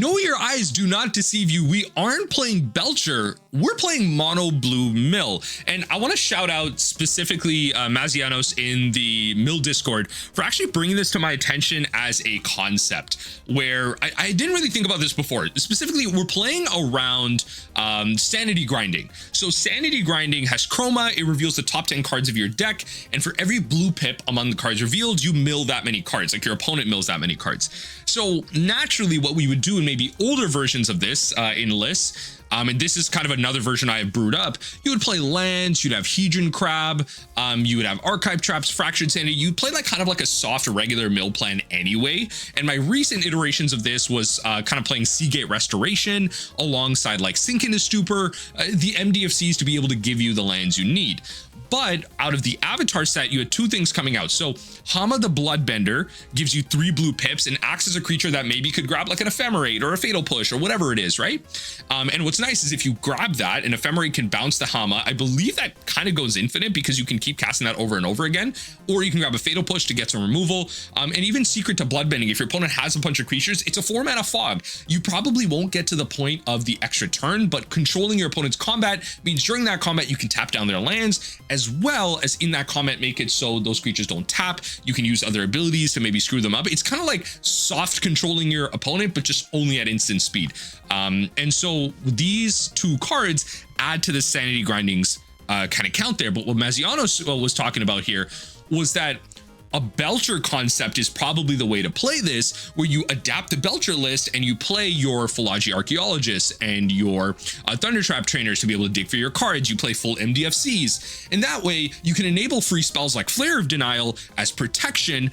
No, your eyes do not deceive you. We aren't playing Belcher. We're playing Mono Blue Mill. And I want to shout out specifically Mazianos in the Mill Discord for actually bringing this to my attention as a concept where I didn't really think about this before. Specifically, we're playing around Sanity Grinding. So Sanity Grinding has Chroma. It reveals the top 10 cards of your deck. And for every blue pip among the cards revealed, you mill that many cards. Like your opponent mills that many cards. So naturally, what we would do in maybe older versions of this in lists, and this is kind of another version I have brewed up, you would play lands, you'd have Hedron Crab, you would have Archive Traps, Fractured Sanity. You'd play like kind of like a soft regular mill plan anyway. And my recent iterations of this was kind of playing Seagate Restoration alongside like Sink into Stupor, the MDFCs to be able to give you the lands you need. But out of the Avatar set, you had two things coming out. So Hama the Bloodbender gives you 3 blue pips and acts as a creature that maybe could grab like an Ephemerate or a Fatal Push or whatever it is, right? And what's nice is if you grab that, an Ephemerate can bounce the Hama. I believe that kind of goes infinite because you can keep casting that over and over again, or you can grab a Fatal Push to get some removal. And even Secret to Bloodbending, if your opponent has a bunch of creatures, it's a 4-mana fog. You probably won't get to the point of the extra turn, but controlling your opponent's combat means during that combat, you can tap down their lands, as well as in that comment make it so those creatures don't tap. You can use other abilities to maybe screw them up. It's kind of like soft controlling your opponent, but just only at instant speed. And so these 2 cards add to the Sanity Grinding's kind of count there. But what Mazianos was talking about here was that a Belcher concept is probably the way to play this, where you adapt the Belcher list and you play your Fallaji Archaeologist and your Thundertrap Trainers to be able to dig for your cards. You play full MDFCs, and that way you can enable free spells like Flare of Denial as protection,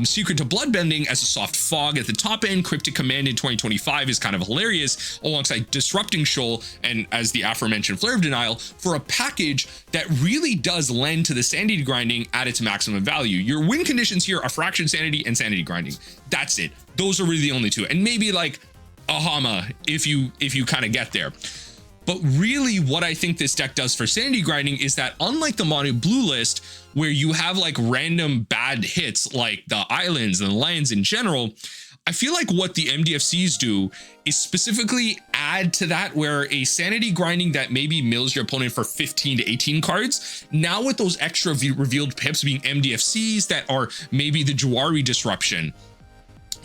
Secret to Bloodbending as a soft fog at the top end. Cryptic Command in 2025 is kind of hilarious, alongside Disrupting Shoal and as the aforementioned Flare of Denial, for a package that really does lend to the Sanity Grinding at its maximum value. Your win conditions here are Fractured Sanity and Sanity Grinding. That's it. Those are really the only 2, and maybe like a Hama if you kind of get there. But really what I think this deck does for Sanity Grinding is that unlike the mono blue list, where you have like random bad hits like the islands and the lands in general, I feel like what the MDFCs do is specifically add to that, where a Sanity Grinding that maybe mills your opponent for 15 to 18 cards, now with those extra revealed pips being MDFCs that are maybe the Jwari Disruption,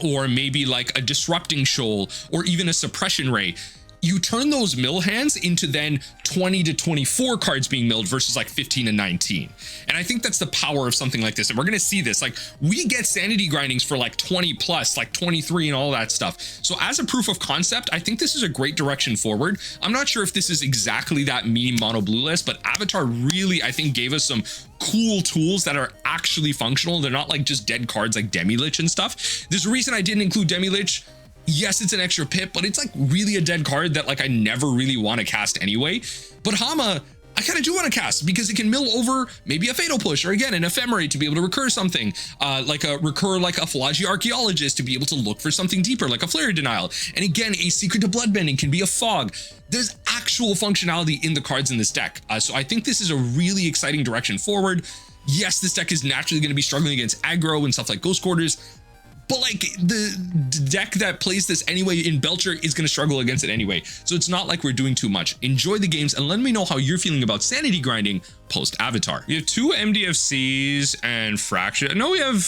or maybe like a Disrupting Shoal, or even a Suppression Ray, you turn those mill hands into then 20 to 24 cards being milled versus like 15 and 19. And I think that's the power of something like this. And we're going to see this, like we get Sanity Grindings for like 20 plus, like 23 and all that stuff. So as a proof of concept, I think this is a great direction forward. I'm not sure if this is exactly that meme mono blue list, but Avatar really, I think, gave us some cool tools that are actually functional. They're not like just dead cards like Demi-Lich and stuff. There's a reason I didn't include Demi-Lich. Yes, it's an extra pip, but it's like really a dead card that like I never really want to cast anyway. But Hama, I kind of do want to cast because it can mill over maybe a Fatal Push, or again an Ephemerate to be able to recur something, like a Fallaji Archaeologist to be able to look for something deeper like a Flare Denial. And again, a Secret to Bloodbending can be a fog. There's actual functionality in the cards in this deck. So I think this is a really exciting direction forward. Yes, this deck is naturally going to be struggling against aggro and stuff like Ghost Quarters, but like the deck that plays this anyway in Belcher is going to struggle against it anyway. So it's not like we're doing too much. Enjoy the games and let me know how you're feeling about Sanity Grinding post Avatar. We have 2 MDFCs and Fracture. No, we have 2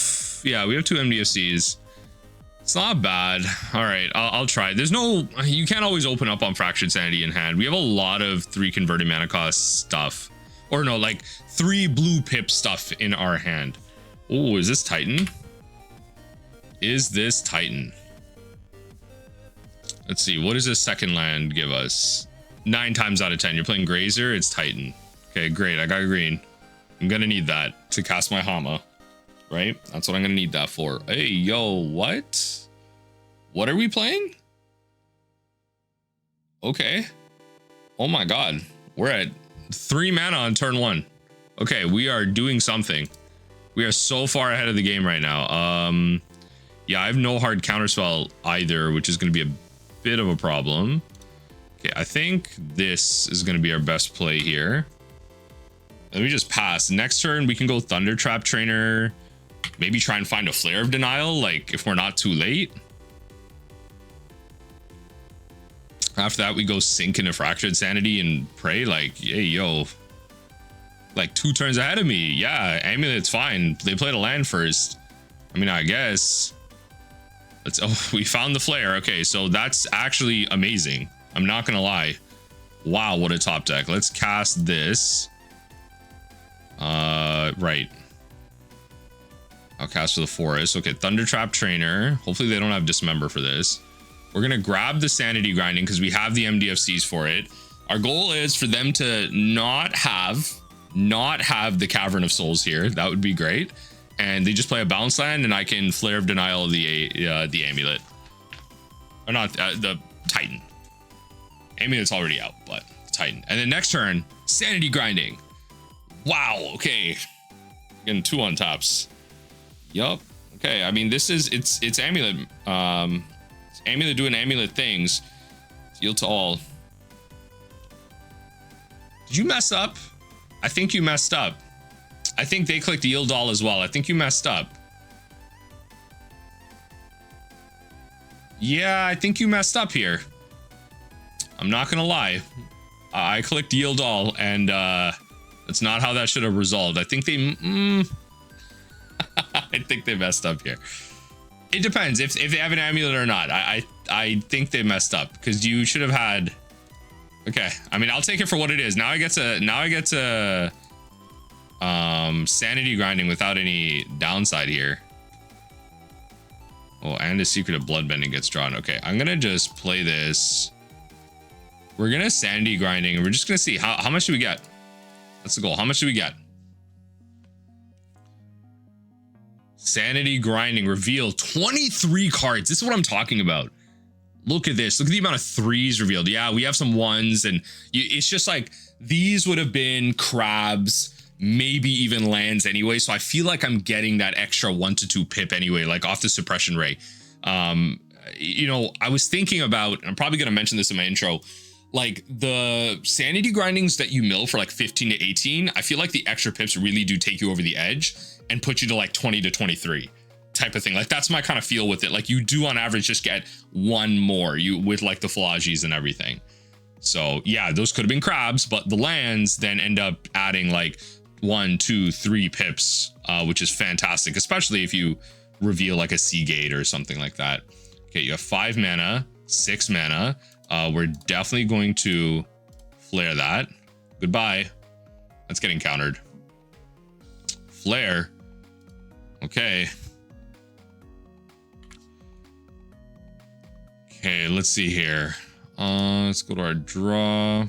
MDFCs. It's not bad. All right, I'll try. There's no, you can't always open up on Fractured Sanity in hand. We have a lot of 3 converted mana cost stuff, or no, like 3 blue pip stuff in our hand. Oh, is this Titan? Is this Titan? Let's see. What does this second land give us? 9 times out of 10. You're playing Grazer. It's Titan. Okay, great. I got green. I'm going to need that to cast my Hama, right? That's what I'm going to need that for. Hey, yo, what? What are we playing? Okay. Oh my God. We're at 3 mana on turn 1. Okay, we are doing something. We are so far ahead of the game right now. Yeah, I have no hard counterspell either, which is going to be a bit of a problem. Okay, I think this is going to be our best play here. Let me just pass. Next turn, we can go Thundertrap Trainer. Maybe try and find a Flare of Denial, like if we're not too late. After that, we go sink into Fractured Sanity and pray like, hey, yo, like 2 turns ahead of me. Yeah, amulet's fine. They played a land first. I mean, I guess. Oh, we found the flare. Okay, so that's actually amazing. I'm not gonna lie. Wow, what a top deck. Let's cast this. Right. I'll cast for the forest. Okay, Thundertrap Trainer. Hopefully they don't have Dismember for this. We're gonna grab the Sanity Grinding because we have the MDFCs for it. Our goal is for them to not have the Cavern of Souls here. That would be great. And they just play a bounce land, and I can Flare of Denial the amulet, or not the Titan. Amulet's already out, but Titan. And then next turn, Sanity Grinding. Wow. Okay, getting 2 on tops. Yup. Okay. I mean, this is it's amulet. It's amulet doing amulet things. Yield to all. Did you mess up? I think you messed up. I think they clicked yield all as well. I think you messed up. Yeah, I think you messed up here. I'm not gonna lie. I clicked yield all, and that's not how that should have resolved. I think they I think they messed up here. It depends if they have an amulet or not. I think they messed up because you should have had. Okay, I mean, I'll take it for what it is. Now I get to Sanity Grinding without any downside here. Oh, and a Secret of Bloodbending gets drawn. Okay, I'm gonna just play this. We're gonna Sanity Grinding, and we're just gonna see how much do we get. That's the goal. How much do we get? Sanity Grinding reveal 23 cards. This is what I'm talking about. Look at this. Look at the amount of 3s revealed. Yeah, we have some 1s, and it's just like these would have been crabs, maybe even lands anyway. So I feel like I'm getting that extra 1 to 2 pip anyway, like off the Suppression Ray. You know, I was thinking about, I'm probably going to mention this in my intro, like the Sanity Grindings that you mill for like 15 to 18. I feel like the extra pips really do take you over the edge and put you to like 20 to 23 type of thing. Like that's my kind of feel with it. Like you do on average just get 1 more with like the Fallajis and everything. So yeah, those could have been crabs, but the lands then end up adding like 1, 2, 3 pips, which is fantastic, especially if you reveal like a Seagate or something like that. Okay, you have 5 mana, 6 mana. We're definitely going to flare that. Goodbye. That's getting countered. Flare. Okay. Okay, let's see here. Let's go to our draw.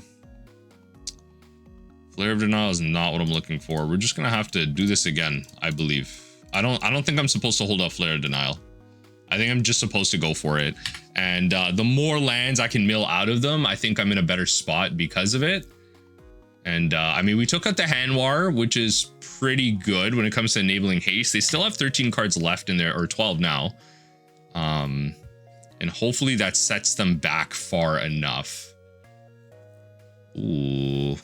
Flare of Denial is not what I'm looking for. We're just gonna have to do this again, I believe. I don't think I'm supposed to hold up Flare of Denial. I think I'm just supposed to go for it. And the more lands I can mill out of them, I think I'm in a better spot because of it. And I mean, we took out the Hanwar, which is pretty good when it comes to enabling haste. They still have 13 cards left in there, or 12 now. And hopefully that sets them back far enough. Ooh.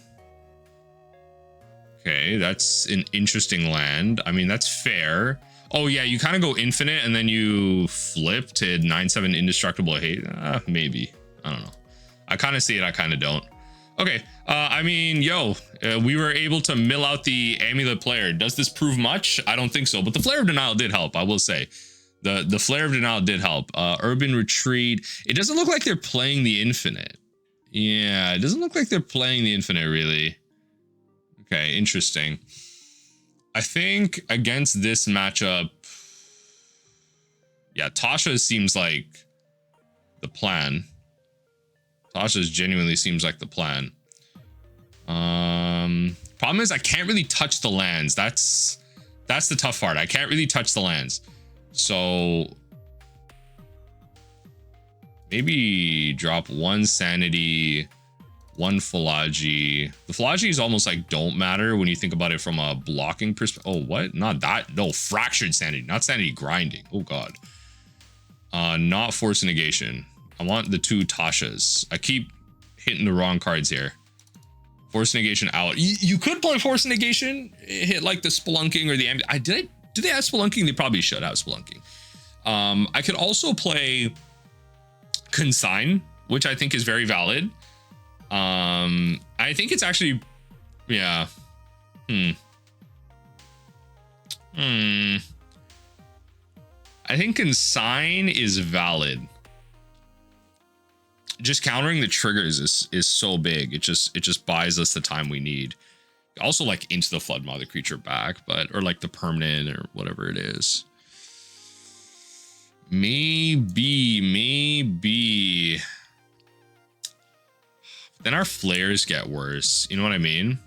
Okay, that's an interesting land. I mean, that's fair. Oh yeah, you kind of go infinite and then you flip to 9/7 indestructible hate. Maybe. I don't know. I kind of see it, I kind of don't. Okay, I mean, we were able to mill out the amulet player. Does this prove much? I don't think so, but the Flare of Denial did help, I will say. The Flare of Denial did help. Urban Retreat. It doesn't look like they're playing the infinite. Yeah, it doesn't look like they're playing the infinite, really. Okay, interesting. I think against this matchup, yeah, Tasha seems like the plan. Tasha's genuinely seems like the plan. Problem is I can't really touch the lands. That's the tough part. I can't really touch the lands. So maybe drop 1 Sanity, 1 Fallaji. The Fallaji almost like don't matter when you think about it from a blocking perspective. Oh, what? Not that. No, Fractured Sanity, not Sanity Grinding. Oh God. Not Force of Negation. I want the 2 Tashas. I keep hitting the wrong cards here. Force of Negation out. You could play Force of Negation, hit like the Spelunking or the do they have Spelunking? They probably should have Spelunking. I could also play Consign which I think is very valid. I think it's actually, yeah. I think Consign is valid. Just countering the triggers is so big. It just buys us the time we need. Also, like Into the Flood Maw the creature back, but or like the permanent or whatever it is. Maybe. Then our flares get worse. You know what I mean?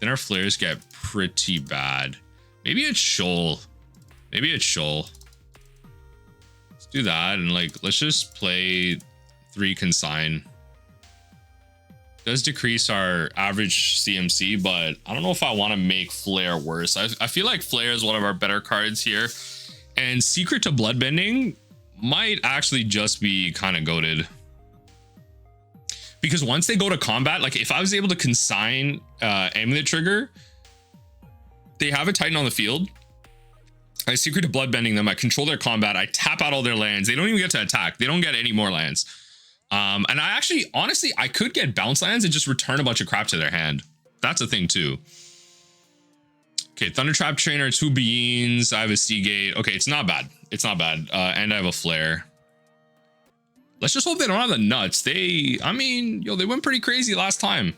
Then our flares get pretty bad. Maybe it's Shoal. Let's do that and like let's just play 3 Consign. Does decrease our average CMC, but I don't know if I want to make Flare worse. I feel like Flare is one of our better cards here, and Secret of Bloodbending might actually just be kind of goated. Because once they go to combat, like if I was able to consign amulet trigger, they have a Titan on the field. I Secret of Bloodbending them. I control their combat. I tap out all their lands. They don't even get to attack. They don't get any more lands. And I actually, honestly, I could get bounce lands and just return a bunch of crap to their hand. That's a thing too. Okay, Thundertrap Trainer, 2 Beyeens. I have a Seagate. Okay, it's not bad. And I have a Flare. Let's just hope they don't have the nuts. They went pretty crazy last time.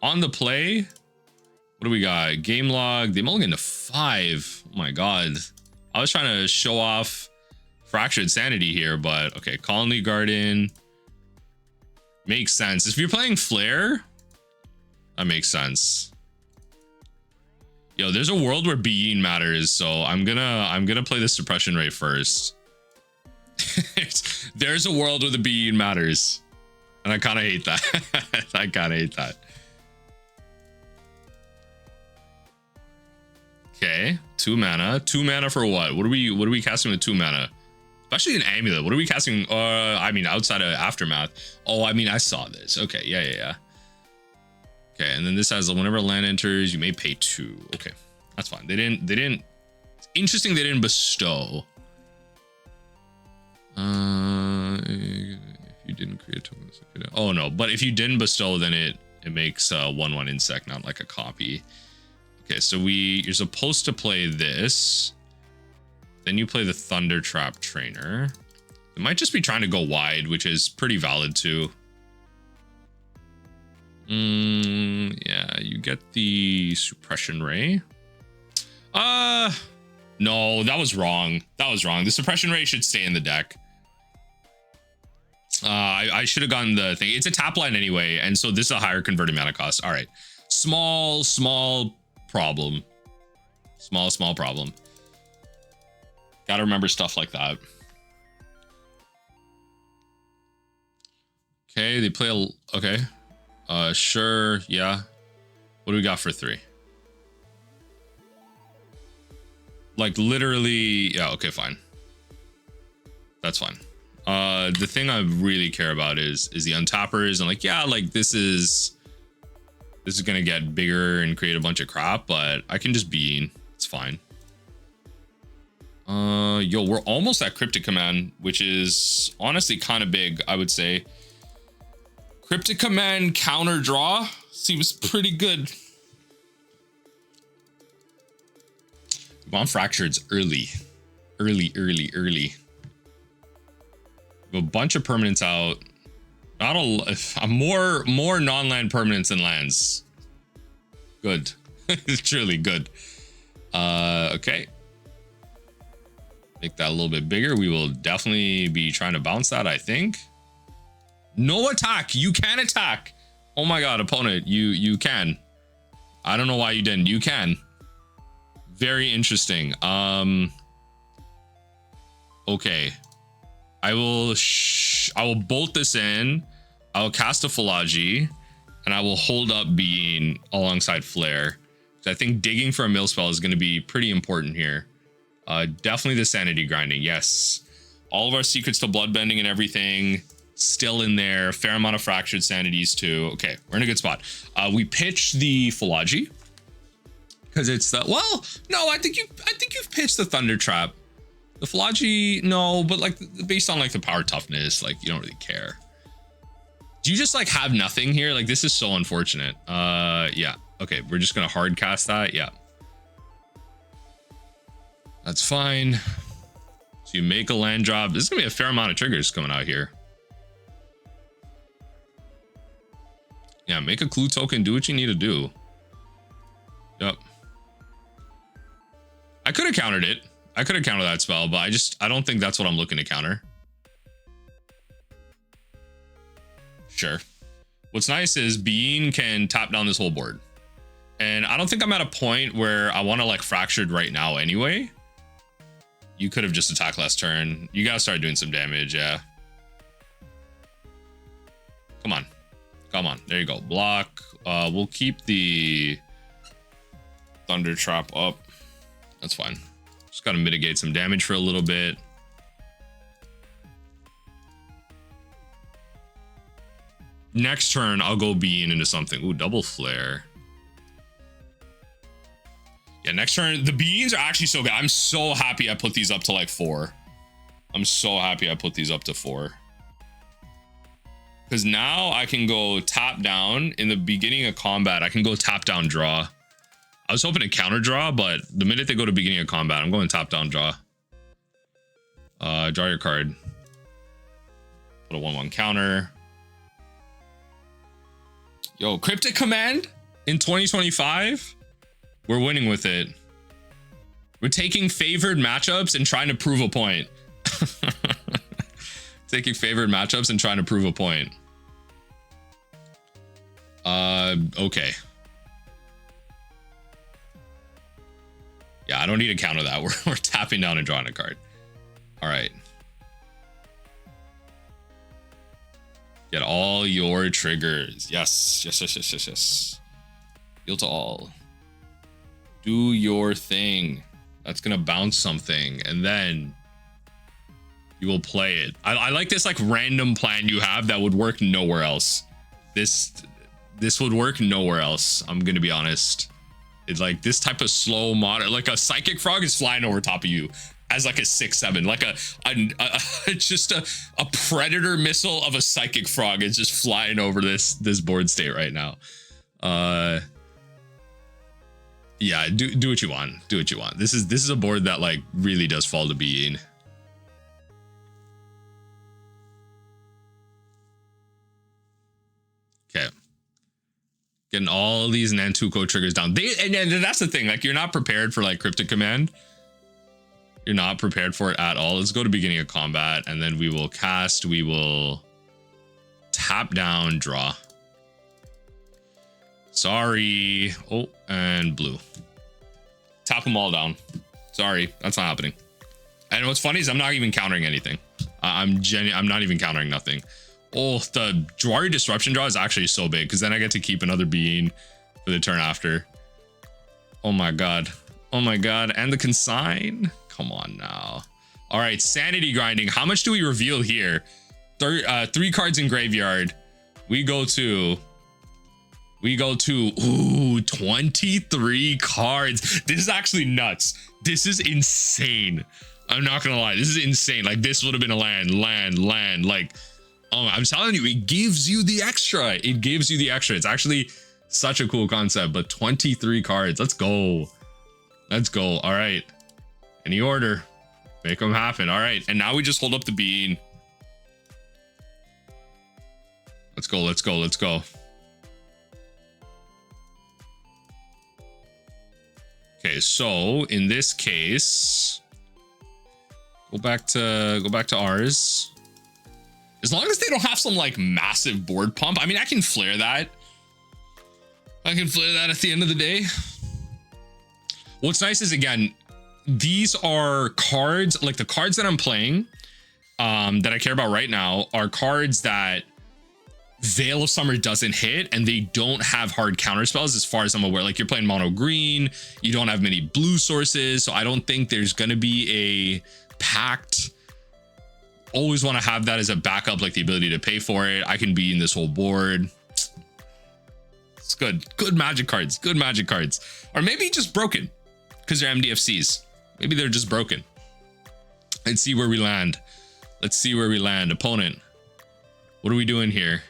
On the play, what do we got? Game log. They mulligan to 5. Oh my god. I was trying to show off Fractured Sanity here, but okay. Colony Garden makes sense. If you're playing Flare, that makes sense. Yo, there's a world where Beyeen matters, so I'm gonna play the Suppression Ray first. There's a world where the Beyeen matters, and I kind of hate that. I kind of hate that. Okay, 2 mana. 2 mana for what? What are we casting with 2 mana? Especially an amulet. What are we casting? I mean, outside of Aftermath. Oh, I mean, I saw this. Okay, yeah. Okay, and then this has whenever land enters, you may pay 2. Okay, that's fine. They didn't. Interesting. They didn't bestow. If you didn't create a token, oh no, but if you didn't bestow, then it makes 1/1 insect, not like a copy. Okay, so you're supposed to play this, then you play the Thundertrap Trainer. It might just be trying to go wide, which is pretty valid too. Yeah, you get the Suppression Ray. No, that was wrong. The Suppression Ray should stay in the deck. I should have gotten the thing. It's a tap line anyway, and so this is a higher converted mana cost. All right, small problem. Small problem. Gotta remember stuff like that. Okay, they play okay. Sure, yeah. What do we got for 3? Like literally, yeah, okay, fine. That's fine. The thing I really care about is the untappers, and like, yeah, like this is gonna get bigger and create a bunch of crap, but I can just Beyeen. It's fine. Yo, we're almost at Cryptic Command, which is honestly kind of big, I would say. Cryptic Command counter draw seems pretty good. We want Fractureds early. We have a bunch of permanents out. Not a more non-land permanents than lands. Good. It's truly good. Okay. Make that a little bit bigger. We will definitely be trying to bounce that, I think. No attack. You can attack. Oh my god, opponent. You can. I don't know why you didn't. You can. Very interesting. Okay. I will bolt this in. I will cast a Fallaji, and I will hold up Beyeen alongside Flare. I think digging for a mill spell is going to be pretty important here. Definitely the Sanity Grinding. Yes. All of our secrets to bloodbending and everything still in there. Fair amount of Fractured Sanities too. Okay, we're in a good spot. We pitch the Fallaji because it's the, well, no, I think you've pitched the Thundertrap. The Fallaji, no, but like based on like the power toughness, like you don't really care. Do you just like have nothing here? Like this is so unfortunate. Yeah. Okay, we're just gonna hard cast that. Yeah. That's fine. So you make a land drop. This is gonna be a fair amount of triggers coming out here. Yeah, make a clue token, do what you need to do. Yep. I could have countered it. I could have countered that spell, but I don't think that's what I'm looking to counter. Sure. What's nice is Beyeen can tap down this whole board. And I don't think I'm at a point where I want to like Fractured right now anyway. You could have just attacked last turn. You gotta start doing some damage, yeah. Come on. Come on. There you go. Block. We'll keep the Thundertrap up. That's fine. Just gotta mitigate some damage for a little bit. Next turn, I'll go Beyeen into something. Ooh, double flare. Yeah, next turn, the Beyeens are actually so good. I'm so happy I put these up to like 4. I'm so happy I put these up to 4. Because now I can go tap down in the beginning of combat. I can go tap down draw. I was hoping to counter draw, but the minute they go to beginning of combat, I'm going tap down draw. Draw your card. Put a 1/1 counter. Yo, Cryptic Command in 2025. We're winning with it. We're taking favored matchups and trying to prove a point. Taking favored matchups and trying to prove a point. Okay. Yeah, I don't need to counter that. We're tapping down and drawing a card. All right. Get all your triggers. Yes, yes, yes, yes, yes, yes. Deal to all. Do your thing. That's gonna bounce something, and then you will play it. I like this like random plan you have that would work nowhere else. This would work nowhere else. I'm gonna be honest. It's like this type of slow modern, like a psychic frog is flying over top of you as like a 6/7, like just a predator missile of a psychic frog is just flying over this board state right now. Yeah, do what you want. Do what you want. This is a board that like really does fall to Beyeen. Okay. Getting all these Nantuko triggers down. And that's the thing. Like you're not prepared for like Cryptic Command. You're not prepared for it at all. Let's go to beginning of combat, and then we will cast. We will tap down, draw. Sorry. Oh, and blue. Tap them all down. Sorry, that's not happening. And what's funny is I'm not even countering anything. I'm not even countering nothing. Oh, the Jwari Disruption draw is actually so big because then I get to keep another Beyeen for the turn after. Oh my god. Oh my god. And the Consign. Come on now. All right, Sanity Grinding. How much do we reveal here? 3 cards in graveyard. We go to ooh, 23 cards. This is actually nuts. This is insane. I'm not gonna lie. This is insane. Like this would have been a land. Like, oh, I'm telling you, it gives you the extra. It gives you the extra. It's actually such a cool concept. But 23 cards. Let's go. Let's go. All right. Any order. Make them happen. All right. And now we just hold up the Beyeen. Let's go. Let's go. Let's go. Okay, so in this case, go back to ours. As long as they don't have some like massive board pump. I mean, I can flare that. I can flare that at the end of the day. What's nice is, again, these are cards, like the cards that I'm playing, that I care about right now are cards that Veil of Summer doesn't hit, and they don't have hard counter spells as far as I'm aware. Like you're playing mono green, you don't have many blue sources, so I don't think there's gonna be a pact. Always want to have that as a backup, like the ability to pay for it. I can be in this whole board. It's good. Good magic cards. Good magic cards. Or maybe just broken because they're MDFCs. Maybe they're just broken. Let's see where we land. Let's see where we land. Opponent, what are we doing here?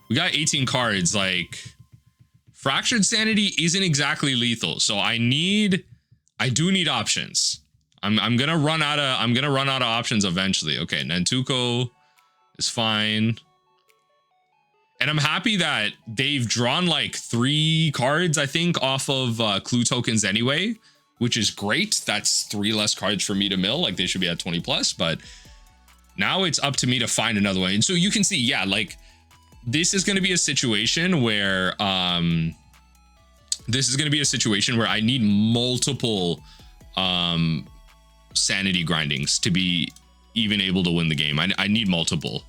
We got 18 cards. Like, Fractured Sanity isn't exactly lethal, so I do need options. I'm gonna run out of options eventually. Okay, Nantuko is fine. And I'm happy that they've drawn like 3 cards, I think, off of clue tokens anyway, which is great. That's 3 less cards for me to mill. Like, they should be at 20 plus, but now it's up to me to find another one. And so you can see, yeah, like, this is going to be a situation where I need multiple sanity grindings to be even able to win the game. I need multiple.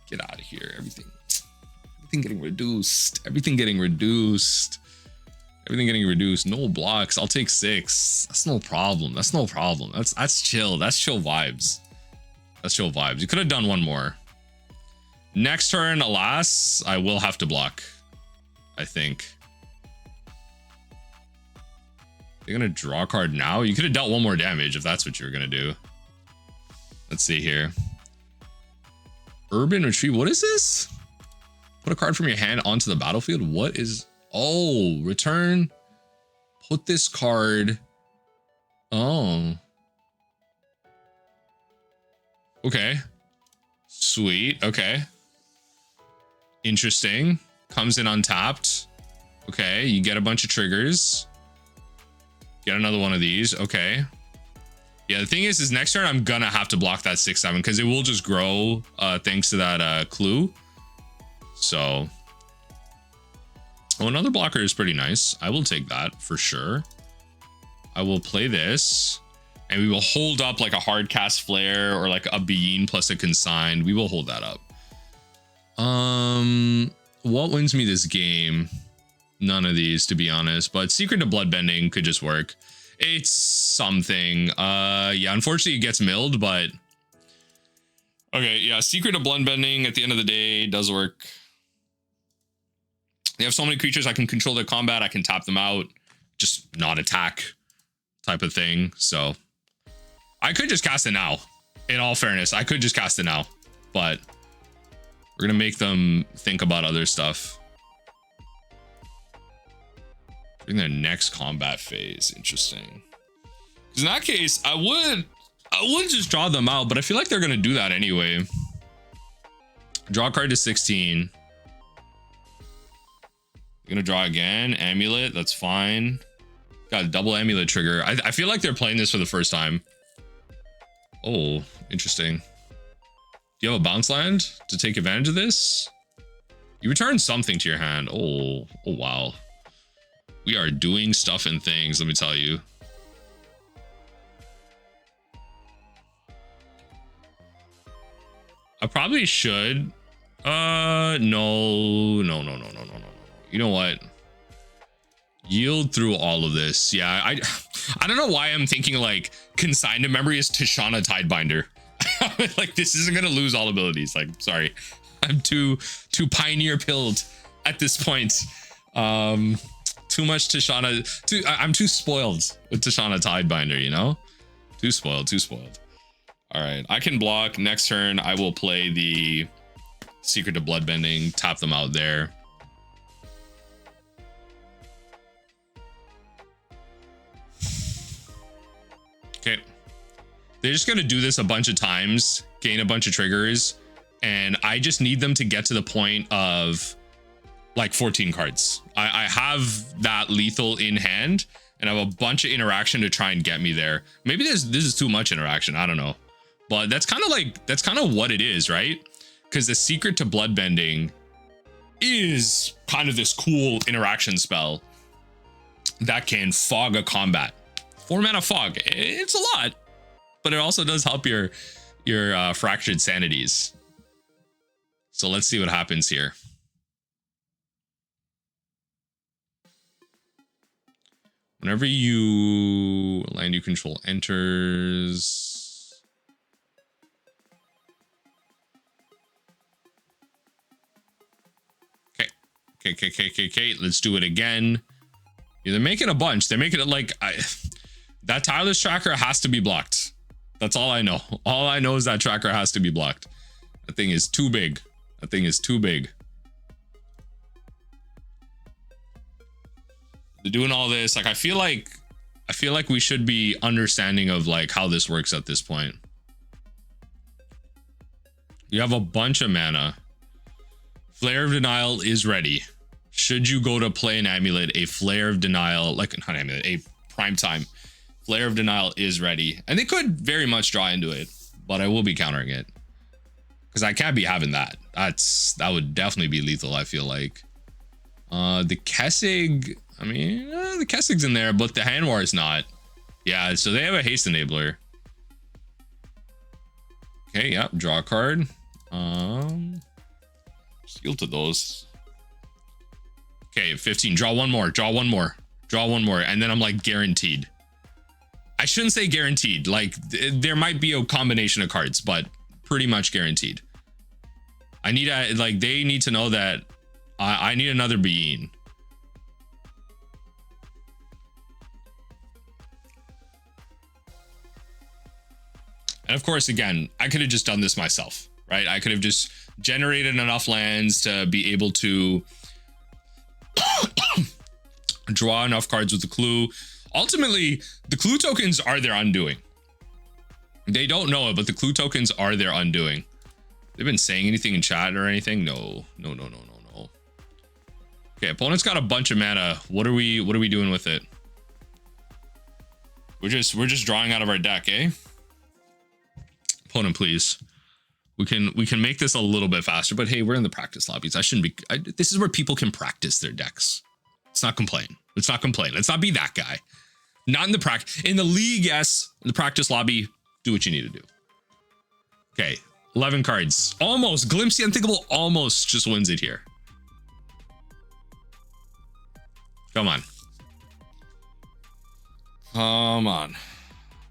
Get out of here. Everything getting reduced. Everything getting reduced. No blocks. I'll take 6. That's no problem. That's chill. That's chill vibes. You could have done one more. Next turn, alas, I will have to block, I think. They're gonna draw a card now. You could have dealt 1 more damage if that's what you were gonna do. Let's see here. Urban Retreat. What is this? Put a card from your hand onto the battlefield. What is... Oh, return. Put this card. Oh. Okay. Sweet. Okay. Interesting. Comes in untapped. Okay. You get a bunch of triggers. Get another one of these. Okay. Yeah, the thing is next turn I'm gonna have to block that 6/7 because it will just grow thanks to that clue. So, oh, another blocker is pretty nice. I will take that for sure. I will play this, and we will hold up like a hard cast flare or like a Beyeen plus a Consign. We will hold that up. What wins me this game? None of these, to be honest. But Secret of Bloodbending could just work. It's something. Yeah, unfortunately it gets milled, but okay, yeah, Secret of Bloodbending at the end of the day does work. They have so many creatures, I can control their combat, I can tap them out, just not attack type of thing. So I could just cast it now. In all fairness, I could just cast it now, but we're gonna make them think about other stuff. In their next combat phase. Interesting. Because in that case, I would just draw them out, but I feel like they're gonna do that anyway. Draw a card to 16. Gonna draw again. Amulet, that's fine. Got a double amulet trigger. I feel like they're playing this for the first time. Oh, interesting. Do you have a bounce land to take advantage of this? You return something to your hand. Oh wow. We are doing stuff and things, let me tell you. I probably should. No. You know what? Yield through all of this. Yeah, I don't know why I'm thinking like Consign to Memory is Tashana Tidebinder. Like, this isn't gonna lose all abilities. Like, sorry. I'm too pioneer pilled at this point. Too much Tashana. I'm too spoiled with Tashana Tidebinder, you know? Too spoiled. All right, I can block. Next turn, I will play the Secret of Bloodbending, tap them out there. Okay. They're just gonna do this a bunch of times, gain a bunch of triggers, and I just need them to get to the point of like 14 cards. I have that lethal in hand and I have a bunch of interaction to try and get me there. Maybe this is too much interaction, I don't know. But that's kind of what it is, right? Because the Secret to Bloodbending is kind of this cool interaction spell that can fog a combat. 4 mana fog, it's a lot, but it also does help your fractured sanities. So let's see what happens here. Whenever land you control enters. Okay. Let's do it again. Yeah, they're making a bunch. They're making it like That tireless tracker has to be blocked. That's all I know. All I know is that tracker has to be blocked. That thing is too big. That thing is too big. They're doing all this. Like, I feel like we should be understanding of like how this works at this point. You have a bunch of mana. Flare of Denial is ready. Should you go to play an amulet, a Flare of Denial, like not amulet, a Primetime Flare of Denial is ready. And they could very much draw into it, but I will be countering it. Because I can't be having that. That would definitely be lethal, I feel like. The Kessig, I mean, the Kessig's in there, but the Hand War is not. Yeah, so they have a haste enabler. Okay, yep, draw a card. Steal to those. Okay, 15. Draw one more. Draw one more. Draw one more. And then I'm like guaranteed. I shouldn't say guaranteed. Like there might be a combination of cards, but pretty much guaranteed. I need a, like, they need to know that I need another Beyeen. And of course, again, I could have just done this myself, right? I could have just generated enough lands to be able to draw enough cards with the clue. Ultimately, the clue tokens are their undoing. They don't know it, but the clue tokens are their undoing. They've been saying anything in chat or anything? No. Okay, opponent's got a bunch of mana. What are we doing with it? We're just drawing out of our deck, eh? Opponent, please. We can make this a little bit faster, but hey, we're in the practice lobbies. I shouldn't be. This is where people can practice their decks. Let's not complain. Let's not complain. Let's not be that guy. Not in the practice. In the league, yes. In the practice lobby, do what you need to do. Okay, 11 cards. Almost. Glimpse the Unthinkable almost just wins it here. Come on. Come on.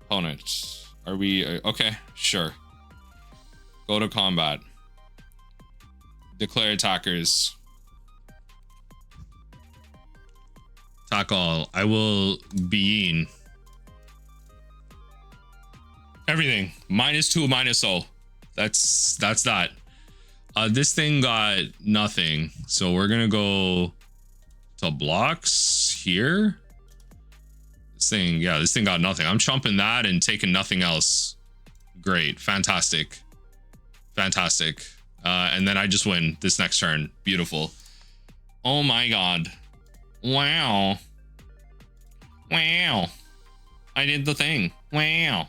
Opponent. Are we... okay, sure. Go to combat. Declare attackers. Attack all. I will Beyeen. Everything. -2, -0. That's that. This thing got nothing. So we're gonna go to blocks here. This thing got nothing. I'm chumping that and taking nothing else. Great. Fantastic. Fantastic. And then I just win this next turn. Beautiful. Oh my god. Wow. Wow. I did the thing. Wow.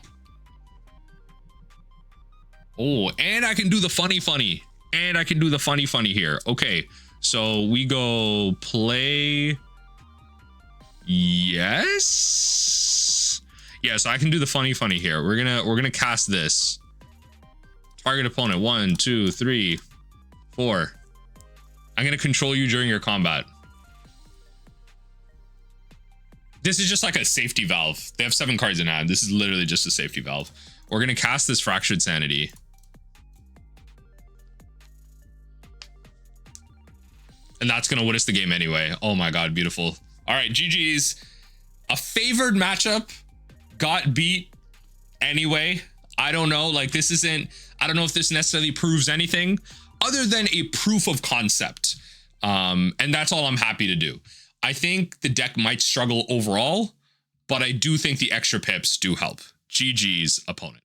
Oh, and I can do the funny. And I can do the funny here. Okay. So we go play. Yes. Yes, I can do the funny here. We're gonna cast this. Target opponent 1, 2, 3, 4. I'm gonna control you during your combat. This is just like a safety valve. They have 7 cards in hand. This is literally just a safety valve. We're gonna cast this Fractured Sanity. And that's gonna win us the game anyway. Oh my god, beautiful. All right, GG's. A favored matchup got beat anyway. I don't know, like this isn't, I don't know if this necessarily proves anything other than a proof of concept. And that's all I'm happy to do. I think the deck might struggle overall, but I do think the extra pips do help. GG's, opponent.